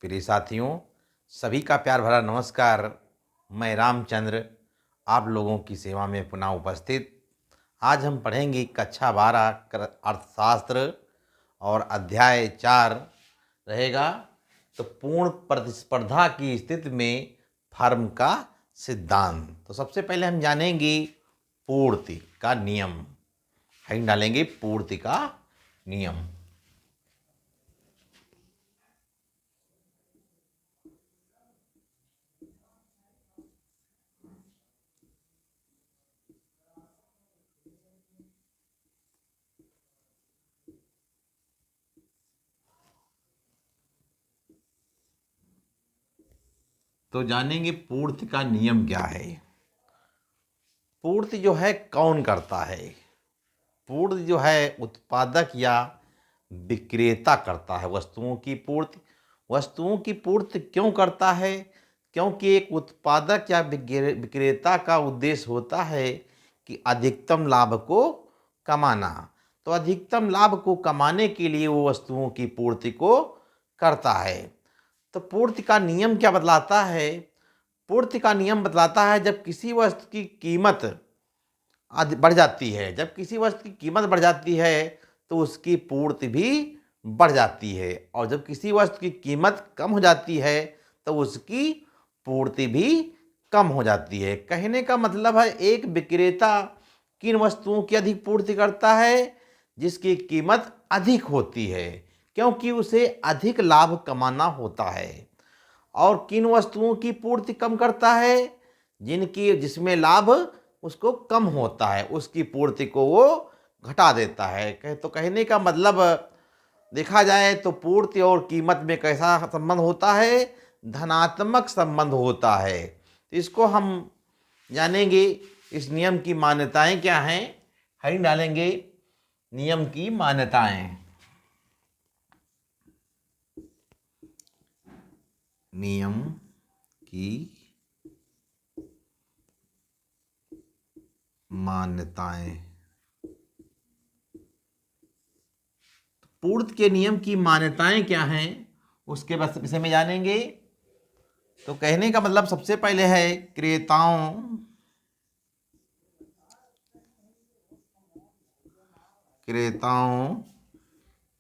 प्रिय साथियों, सभी का प्यार भरा नमस्कार। मैं रामचंद्र आप लोगों की सेवा में पुनः उपस्थित। आज हम पढ़ेंगे कक्षा 12 अर्थशास्त्र और अध्याय 4 रहेगा। तो पूर्ण प्रतिस्पर्धा की स्थिति में फर्म का सिद्धांत। तो सबसे पहले हम जानेंगे पूर्ति का नियम। हम डालेंगे पूर्ति का नियम। तो जानेंगे पूर्ति का नियम क्या है। पूर्ति जो है कौन करता है? पूर्ति जो है उत्पादक या विक्रेता करता है वस्तुओं की पूर्ति। वस्तुओं की पूर्ति क्यों करता है? क्योंकि एक उत्पादक या विक्रेता का उद्देश्य होता है कि अधिकतम लाभ को कमाना। तो अधिकतम लाभ को कमाने के लिए वो वस्तुओं की पूर्ति को करता है। तो पूर्ति का नियम क्या बतलाता है? पूर्ति का नियम बतलाता है जब किसी वस्तु की कीमत बढ़ जाती है, जब किसी वस्तु की कीमत बढ़ जाती है तो उसकी पूर्ति भी बढ़ जाती है, और जब किसी वस्तु की कीमत कम हो जाती है तो उसकी पूर्ति भी कम हो जाती है। कहने का मतलब है एक विक्रेता किन वस्तुओं की अधिक पूर्ति करता है? जिसकी कीमत अधिक होती है, क्योंकि उसे अधिक लाभ कमाना होता है। और किन वस्तुओं की पूर्ति कम करता है? जिसमें लाभ उसको कम होता है, उसकी पूर्ति को वो घटा देता है। तो कहने का मतलब देखा जाए तो पूर्ति और कीमत में कैसा संबंध होता है? धनात्मक संबंध होता है। तो इसको हम जानेंगे। इस नियम की मान्यताएं क्या हैं, हम डालेंगे नियम की मान्यताएं। नियम की मान्यताएं। पूर्ति के नियम की मान्यताएं क्या हैं उसके विषय में जानेंगे। तो कहने का मतलब सबसे पहले है क्रेताओं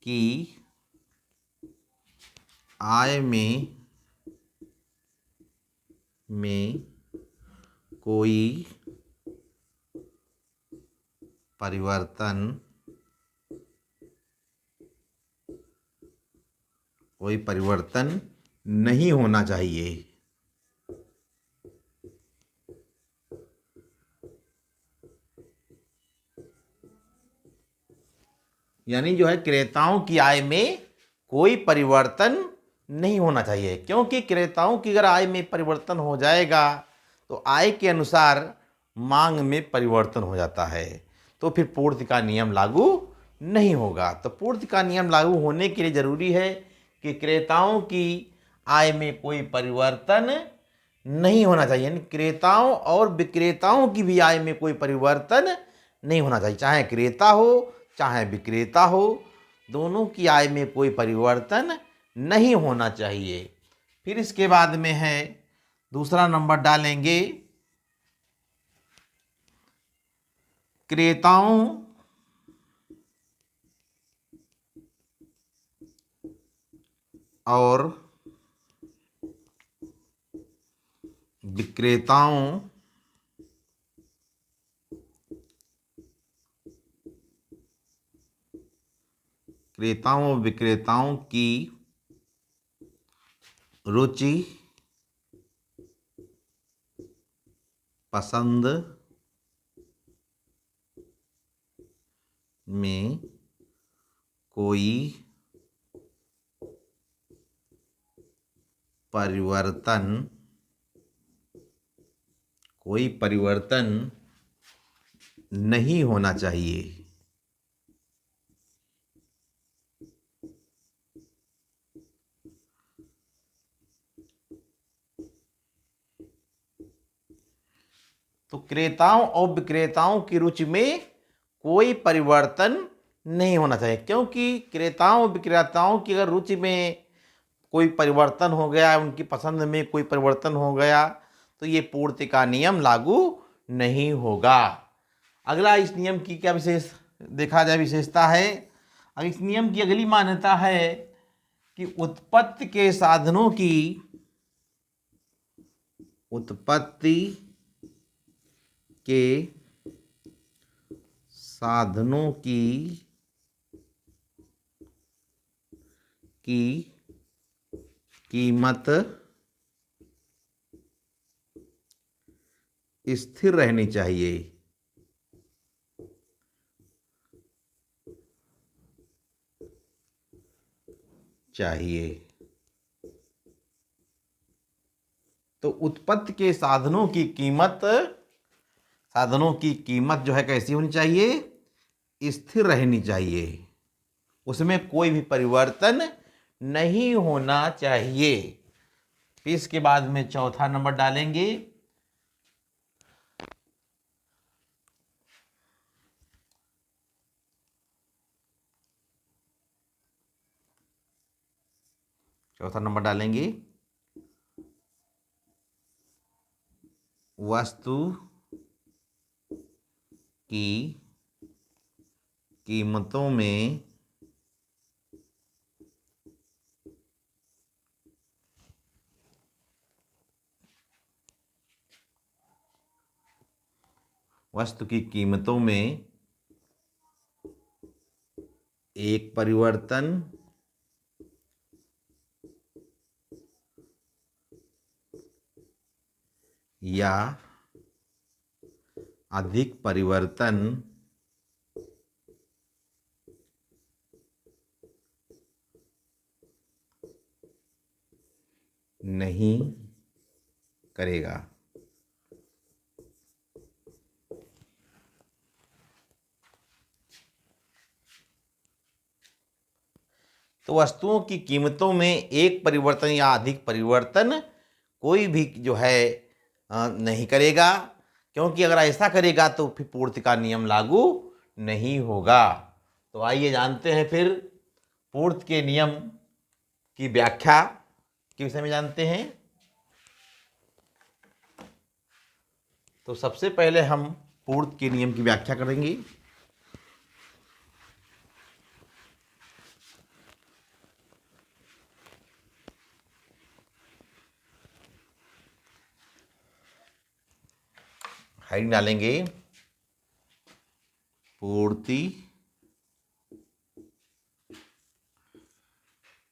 की आय में कोई परिवर्तन नहीं होना चाहिए। यानी जो है क्रेताओं की आय में कोई परिवर्तन नहीं होना चाहिए, क्योंकि क्रेताओं की अगर आय में परिवर्तन हो जाएगा तो आय के अनुसार मांग में परिवर्तन हो जाता है, तो फिर पूर्ति का नियम लागू नहीं होगा। तो पूर्ति का नियम लागू होने के लिए जरूरी है कि क्रेताओं की आय में कोई परिवर्तन नहीं होना चाहिए। यानी क्रेताओं और विक्रेताओं की भी आय में कोई परिवर्तन नहीं होना चाहिए, चाहे क्रेता हो चाहे विक्रेता हो, दोनों की आय में कोई परिवर्तन नहीं होना चाहिए। फिर इसके बाद में है दूसरा नंबर डालेंगे क्रेताओं और विक्रेताओं विक्रेताओं की रुचि, पसंद में कोई परिवर्तन नहीं होना चाहिए। तो क्रेताओं और विक्रेताओं की रुचि में कोई परिवर्तन नहीं होना चाहिए, क्योंकि क्रेताओं विक्रेताओं की अगर रुचि में कोई परिवर्तन हो गया, उनकी पसंद में कोई परिवर्तन हो गया, तो ये पूर्ति का नियम लागू नहीं होगा। अगला इस नियम की क्या विशेष देखा जाए विशेषता है। अब इस नियम की अगली मान्यता है कि उत्पत्ति के साधनों की उत्पत्ति के साधनों की कीमत स्थिर रहनी चाहिए। तो उत्पत्ति के साधनों की कीमत जो है कैसी होनी चाहिए, स्थिर रहनी चाहिए, उसमें कोई भी परिवर्तन नहीं होना चाहिए। फिर इसके बाद में चौथा नंबर डालेंगे, वस्तु की कीमतों में एक परिवर्तन या अधिक परिवर्तन नहीं करेगा। तो वस्तुओं की कीमतों में एक परिवर्तन या अधिक परिवर्तन कोई भी जो है नहीं करेगा, क्योंकि अगर ऐसा करेगा तो फिर पूर्ति का नियम लागू नहीं होगा। तो आइए जानते हैं फिर पूर्ति के नियम की व्याख्या के विषय में जानते हैं। तो सबसे पहले हम पूर्ति के नियम की व्याख्या करेंगे। हेडिंग डालेंगे, पूर्ति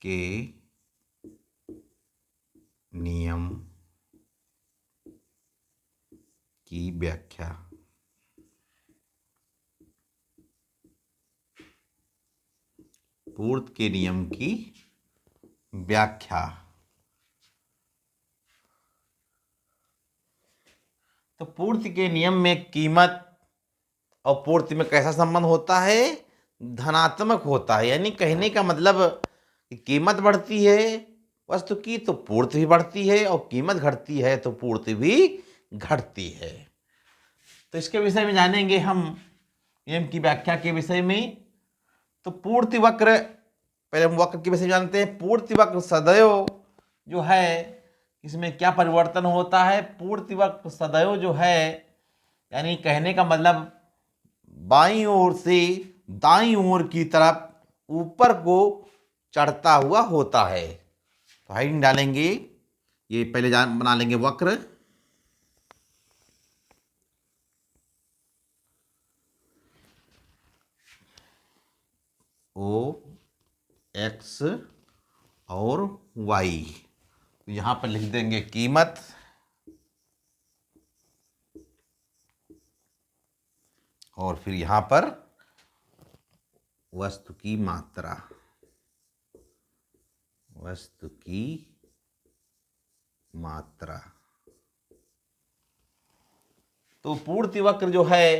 के नियम की व्याख्या। पूर्ति के नियम की व्याख्या। तो पूर्ति के नियम में कीमत और पूर्ति में कैसा संबंध होता है, धनात्मक होता है। यानी कहने का मतलब कि कीमत बढ़ती है वस्तु की तो पूर्ति भी बढ़ती है, और कीमत घटती है तो पूर्ति भी घटती है। तो इसके विषय में जानेंगे हम नियम की व्याख्या के विषय में। तो पूर्ति वक्र, पहले हम वक्र के विषय में जानते हैं। पूर्ति वक्र सदैव जो है इसमें क्या परिवर्तन होता है, पूर्ति वक्र सदैव जो है यानी कहने का मतलब बाईं ओर से दाईं ओर की तरफ ऊपर को चढ़ता हुआ होता है। तो हेडिंग डालेंगे, ये पहले बना लेंगे वक्र। ओ एक्स और वाई, तो यहां पर लिख देंगे कीमत, और फिर यहां पर वस्तु की मात्रा, वस्तु की मात्रा। तो पूर्ति वक्र जो है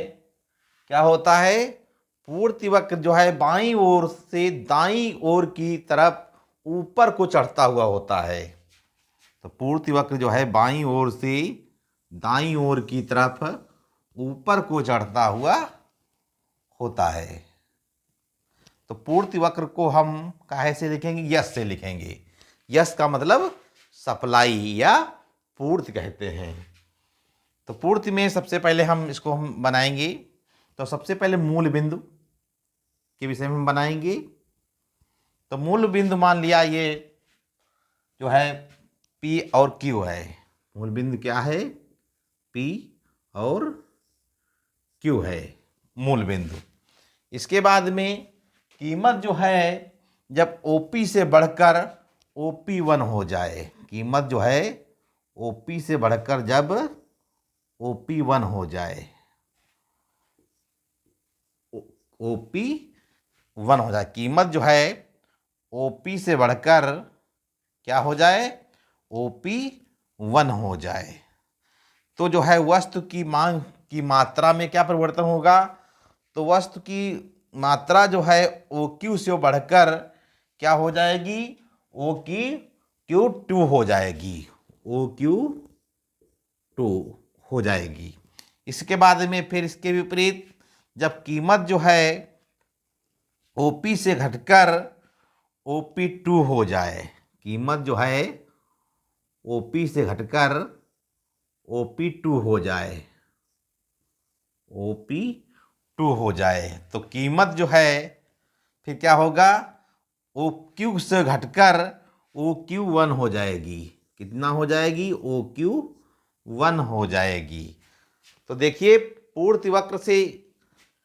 क्या होता है, पूर्ति वक्र जो है बाईं ओर से दाईं ओर की तरफ ऊपर को चढ़ता हुआ होता है। तो पूर्ति वक्र जो है बाईं ओर से दाईं ओर की तरफ ऊपर को चढ़ता हुआ होता है। तो पूर्ति वक्र को हम काहे से लिखेंगे, यस से लिखेंगे। यस का मतलब सप्लाई या पूर्ति कहते हैं। तो पूर्ति में सबसे पहले हम बनाएंगे। तो सबसे पहले मूल बिंदु के विषय में हम बनाएंगे। तो मूल बिंदु मान लिया ये जो है P और Q है। मूल बिंदु क्या है? P और Q है मूल बिंदु। इसके बाद में कीमत जो है जब OP से बढ़कर OP1 हो जाए, कीमत जो है OP से बढ़कर जब OP1 हो जाए, OP1 हो जाए, कीमत जो है OP से बढ़कर क्या हो जाए? OP1 हो जाए, तो जो है वस्तु की मांग की मात्रा में क्या परिवर्तन होगा? तो वस्तु की मात्रा जो है OQ से बढ़कर क्या हो जाएगी? OQ2 हो जाएगी, OQ2 हो जाएगी। इसके बाद में फिर इसके विपरीत जब कीमत जो है OP से घटकर OP2 हो जाए, कीमत जो है OP से घटकर OP2 हो जाए, OP2 हो जाए, तो कीमत जो है फिर क्या होगा? OQ से घटकर OQ1 हो जाएगी। कितना हो जाएगी? OQ1 हो जाएगी। तो देखिए पूर्ति वक्र से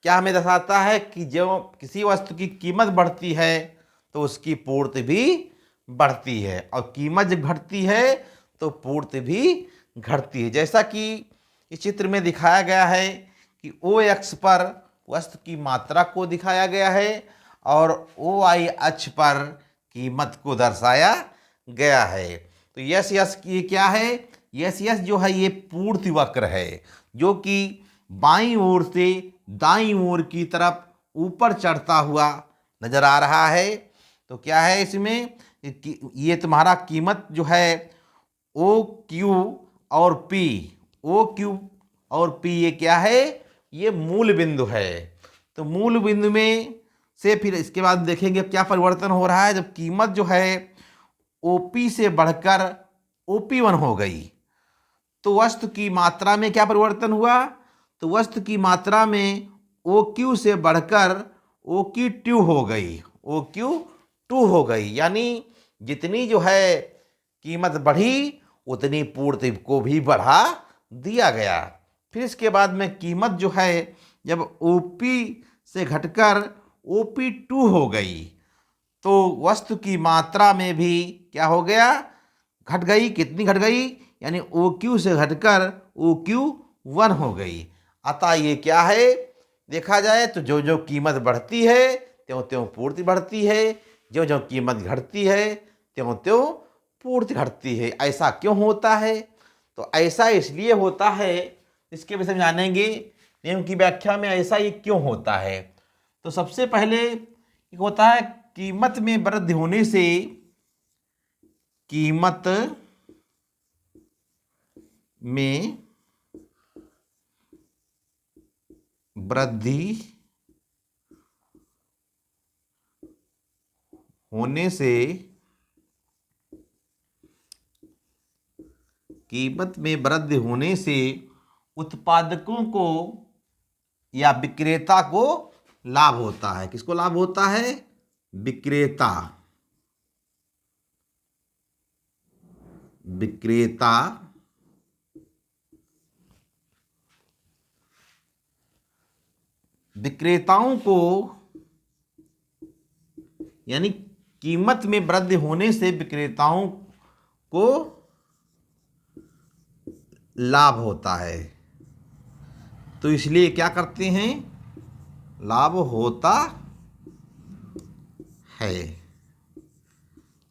क्या हमें दर्शाता है कि जब किसी वस्तु की कीमत बढ़ती है तो उसकी पूर्ति भी बढ़ती है, और कीमत जब घटती है तो पूर्ति भी घटती है। जैसा कि इस चित्र में दिखाया गया है कि OX पर वस्तु की मात्रा को दिखाया गया है और OY अक्ष पर कीमत को दर्शाया गया है। तो यस यस की क्या है? यस यस जो है ये पूर्ति वक्र है, जो कि बाईं ओर से दाईं ओर की तरफ ऊपर चढ़ता हुआ नजर आ रहा है। तो क्या है इसमें? ये तुम्हारा कीमत जो है OQ और P, OQ और P ये क्या है? ये मूल बिंदु है। तो मूल बिंदु में से फिर इसके बाद देखेंगे क्या परिवर्तन हो रहा है। जब कीमत जो है OP से बढ़कर OP1 हो गई तो वस्तु की मात्रा में क्या परिवर्तन हुआ? तो वस्तु की मात्रा में OQ से बढ़कर OQ2 हो गई, OQ2 हो गई, यानी जितनी जो है कीमत बढ़ी उतनी पूर्ति को भी बढ़ा दिया गया। फिर इसके बाद में कीमत जो है जब OP से घटकर OP2 हो गई तो वस्तु की मात्रा में भी क्या हो गया? घट गई। कितनी घट गई? यानी OQ से घटकर OQ1 हो गई। अतः ये क्या है? देखा जाए तो जो जो कीमत बढ़ती है त्यों त्यों पूर्ति बढ़ती है, जो जो कीमत घटती है त्यों त्यों पूर्ति घटती है। ऐसा क्यों होता है? तो ऐसा इसलिए होता है, इसके विषय में जानेंगे। नियम की व्याख्या में ऐसा ये क्यों होता है। तो सबसे पहले एक होता है कीमत में वृद्धि होने से, कीमत में वृद्धि होने से, कीमत में वृद्धि होने से उत्पादकों को या विक्रेता को लाभ होता है। किसको लाभ होता है? विक्रेता, विक्रेता विक्रेताओं को, यानी कीमत में वृद्धि होने से विक्रेताओं को लाभ होता है। तो इसलिए क्या करते हैं? लाभ होता है।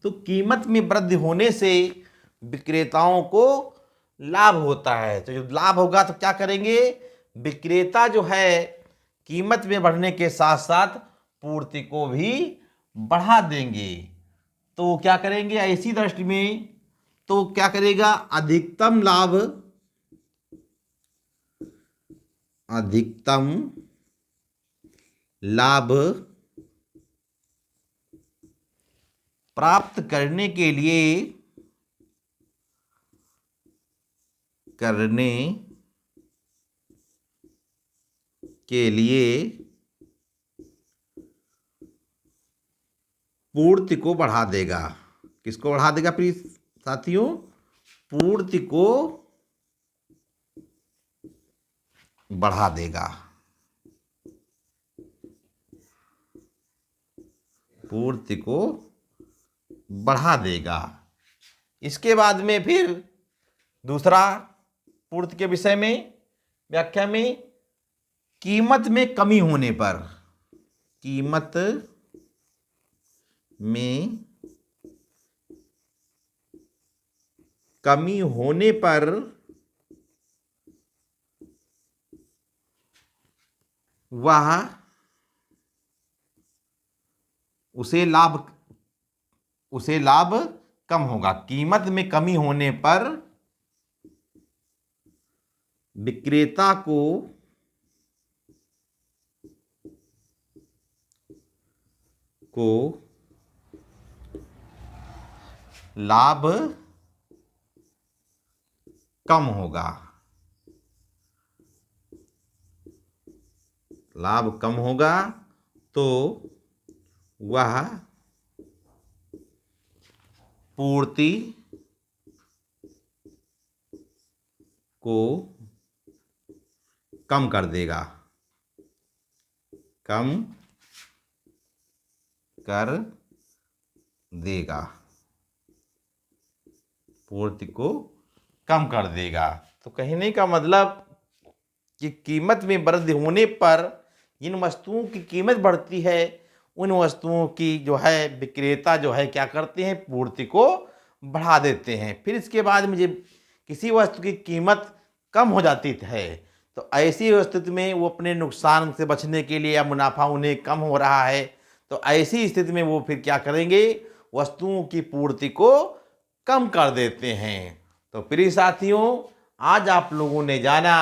तो कीमत में वृद्धि होने से विक्रेताओं को लाभ होता है। तो जब लाभ होगा तो क्या करेंगे? विक्रेता जो है कीमत में बढ़ने के साथ साथ पूर्ति को भी बढ़ा देंगे। तो क्या करेंगे ऐसी दृष्टि में? तो क्या करेगा? अधिकतम लाभ, अधिकतम लाभ प्राप्त करने के लिए पूर्ति को बढ़ा देगा। किसको बढ़ा देगा प्रिय साथियों? पूर्ति को बढ़ा देगा। पूर्ति को बढ़ा देगा। इसके बाद में फिर दूसरा पूर्ति के विषय में व्याख्या में, कीमत में कमी होने पर, कीमत में कमी होने पर वह उसे लाभ कम होगा। कीमत में कमी होने पर विक्रेता को लाभ कम होगा। लाभ कम होगा तो वह पूर्ति को कम कर देगा। कम कर देगा। पूर्ति को कम कर देगा। तो कहने का मतलब कि कीमत में वृद्धि होने पर जिन वस्तुओं की कीमत बढ़ती है, उन वस्तुओं की जो है विक्रेता जो है क्या करते हैं, पूर्ति को बढ़ा देते हैं। फिर इसके बाद मुझे किसी वस्तु की कीमत कम हो जाती है तो ऐसी स्थिति में वो अपने नुकसान से बचने के लिए या मुनाफा उन्हें कम हो रहा है तो ऐसी स्थिति में वो फिर क्या करेंगे, वस्तुओं की पूर्ति को कम कर देते हैं। तो प्रिय साथियों, आज आप लोगों ने जाना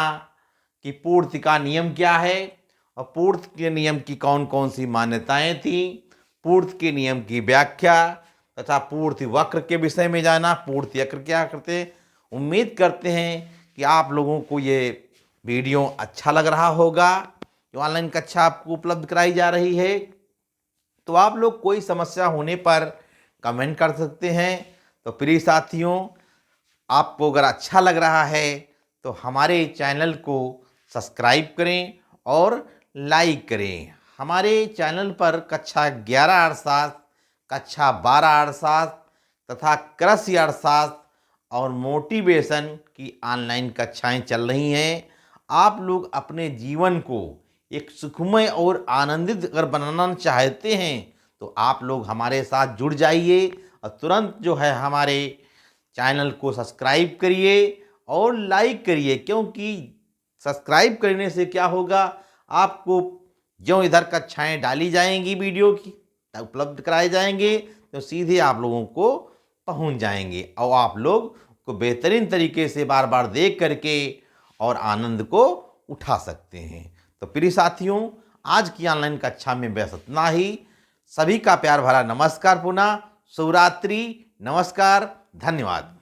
कि पूर्ति का नियम क्या है और पूर्ति के नियम की कौन कौन सी मान्यताएं थी, पूर्ति के नियम की व्याख्या तथा पूर्ति वक्र के विषय में जाना, पूर्ति वक्र क्या करते हैं। उम्मीद करते हैं कि आप लोगों को ये वीडियो अच्छा लग रहा होगा। जो ऑनलाइन कक्षा आपको उपलब्ध कराई जा रही है, तो आप लोग कोई समस्या होने पर कमेंट कर सकते हैं। तो प्रिय साथियों, आपको अगर अच्छा लग रहा है तो हमारे चैनल को सब्सक्राइब करें और लाइक करें। हमारे चैनल पर कक्षा 11 अर्थशास्त्र, कक्षा 12 अर्थशास्त्र तथा कृषि अर्थशास्त्र और मोटिवेशन की ऑनलाइन कक्षाएं चल रही हैं। आप लोग अपने जीवन को एक सुखमय और आनंदित अगर बनाना चाहते हैं तो आप लोग हमारे साथ जुड़ जाइए और तुरंत जो है हमारे चैनल को सब्सक्राइब करिए और लाइक करिए, क्योंकि सब्सक्राइब करने से क्या होगा, आपको जो इधर कक्षाएं डाली जाएंगी वीडियो की उपलब्ध कराए जाएंगे तो सीधे आप लोगों को पहुंच जाएंगे और आप लोग को बेहतरीन तरीके से बार बार देख करके और आनंद को उठा सकते हैं। तो प्रिय साथियों, आज की ऑनलाइन कक्षा में बस इतना ही। सभी का प्यार भरा नमस्कार, पुनः शिवरात्रि, नमस्कार, धन्यवाद।